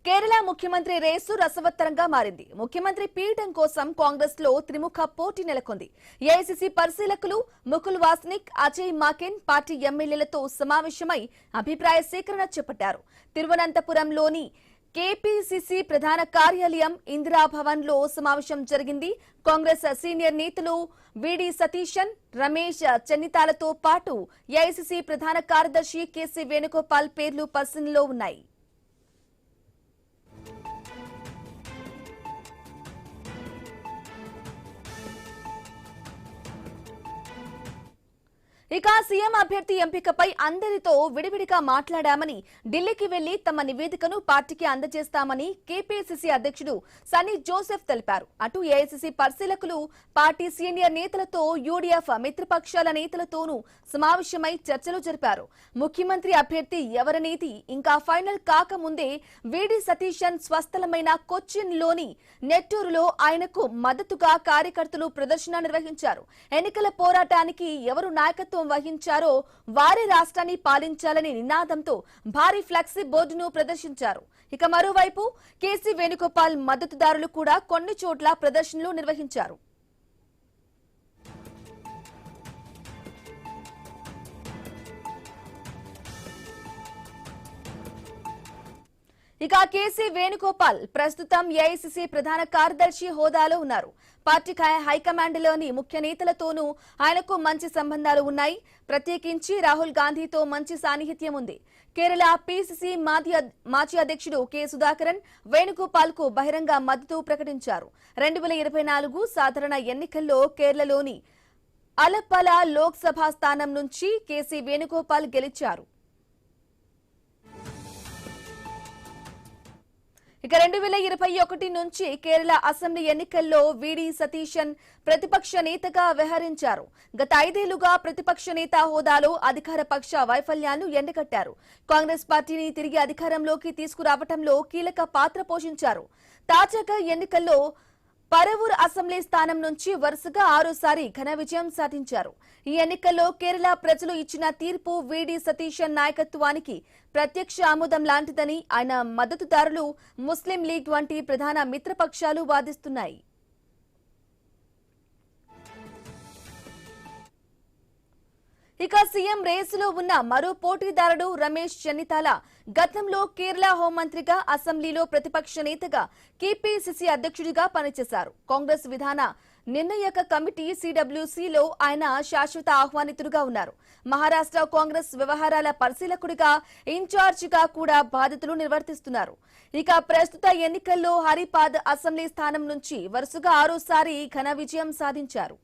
కేరళ ముఖ్యమంత్రి రేసు రసవత్తరంగా మారింది. ముఖ్యమంత్రి పీఠం కోసం కాంగ్రెస్ లో త్రిముఖ పోటీ నెలకొంది. ఏఐసీసీ పరిశీలకులు ముకుల్ వాస్నిక్, అజయ్ మాకెన్ పార్టీ ఎమ్మెల్యేలతో సమావేశమై అభిప్రాయ సేకరణ చేపట్టారు. తిరువనంతపురంలోని కేపీసీసీ ప్రధాన కార్యాలయం ఇందిరాభవన్ లో సమావేశం జరిగింది. కాంగ్రెస్ సీనియర్ నేతలు వీడి సతీశన్, రమేష్ చెన్నితాలతో పాటు ఏఐసీసీ ప్రధాన కార్యదర్శి కేసీ వేణుగోపాల్ పేర్లు పరిశీలనలో ఉన్నాయి. ఇక సీఎం అభ్యర్థి ఎంపికపై అందరితో విడివిడిగా మాట్లాడామని, ఢిల్లీకి వెళ్లి తమ నివేదికను పార్టీకి అందజేస్తామని కేపీసీసీ అధ్యక్షుడు సన్నీ జోసెఫ్ తెలిపారు. అటు ఏఐసీసీ పరిశీలకులు పార్టీ సీనియర్ నేతలతో, యూడీఎఫ్ మిత్రపక్షాల నేతలతోనూ సమావేశమై చర్చలు జరిపారు. ముఖ్యమంత్రి అభ్యర్థి ఎవరనేది ఇంకా ఫైనల్ కాకముందే వీడి సతీశన్ స్వస్థలమైన కొచ్చిన్లోని నెట్టూరులో ఆయనకు మద్దతుగా కార్యకర్తలు ప్రదర్శన నిర్వహించారు. ఎన్నికల పోరాటానికి ఎవరు నాయకత్వం వహించారో వారే రాష్ట్రాన్ని పాలించాలనే నినాదంతో భారీ ఫ్లెక్సీ బోర్డును ప్రదర్శించారు. ఇక మరోవైపు కేసీ వేణుగోపాల్ మద్దతుదారులు కూడా కొన్ని చోట్ల ప్రదర్శనలు నిర్వహించారు. ఇక కేసీ వేణుగోపాల్ ప్రస్తుతం ఏఐసీసీ ప్రధాన కార్యదర్శి హోదాలో ఉన్నారు. పార్టీ హైకమాండ్లోని ముఖ్య నేతలతోనూ ఆయనకు మంచి సంబంధాలు ఉన్నాయి. ప్రత్యేకించి రాహుల్ గాంధీతో మంచి సాన్నిహిత్యం ఉంది. కేరళ పీసీసీ మాజీ అధ్యక్షుడు కె సుధాకరన్ వేణుగోపాల్ కు బహిరంగ మద్దతు ప్రకటించారు. 2024 సాధారణ ఎన్నికల్లో కేరళలోని అలప్పల లోక్సభ స్థానం నుంచి కేసీ వేణుగోపాల్ గెలిచారు. ఇక 2021 నుంచి కేరళ అసెంబ్లీ ఎన్నికల్లో వీడి సతీశన్ ప్రతిపక్ష నేతగా వ్యవహరించారు. గత 5 ఏళ్లుగా ప్రతిపక్ష నేత హోదాలో అధికార పక్ష వైఫల్యాలను ఎండగట్టారు. కాంగ్రెస్ పార్టీని తిరిగి అధికారంలోకి తీసుకురావడంలో కీలక పాత్ర పోషించారు. తాజాగా ఎన్నికల్లో పరవూర్ అసెంబ్లీ స్థానం నుంచి వరుసగా 6సారి ఘన విజయం సాధించారు. ఈ ఎన్నికల్లో కేరళ ప్రజలు ఇచ్చిన తీర్పు వీడి సతీశన్ నాయకత్వానికి ప్రత్యక్ష ఆమోదం లాంటిదని ఆయన మద్దతుదారులు, ముస్లిం లీగ్ వంటి ప్రధాన మిత్రపక్షాలు వాదిస్తున్నాయి. ఇక సీఎం రేసులో ఉన్న మరో పోటీదారుడు రమేష్ చెన్నితాల గతంలో కేరళ హోంమంత్రిగా, అసెంబ్లీలో ప్రతిపక్ష నేతగా, కేపీసీసీ అధ్యక్షుడిగా పనిచేశారు. కాంగ్రెస్ విధాన నిర్ణయక కమిటీ సిడబ్ల్యూసీలో ఆయన శాశ్వత ఆహ్వానితుడిగా ఉన్నారు. మహారాష్ట్ర కాంగ్రెస్ వ్యవహారాల పరిశీలకుడిగా, ఇన్ఛార్జిగా కూడా బాధ్యతలు నిర్వర్తిస్తున్నారు. ఇక ప్రస్తుత ఎన్నికల్లో హరిపాద్ అసెంబ్లీ స్థానం నుంచి వరుసగా 6సారి ఘన విజయం సాధించారు.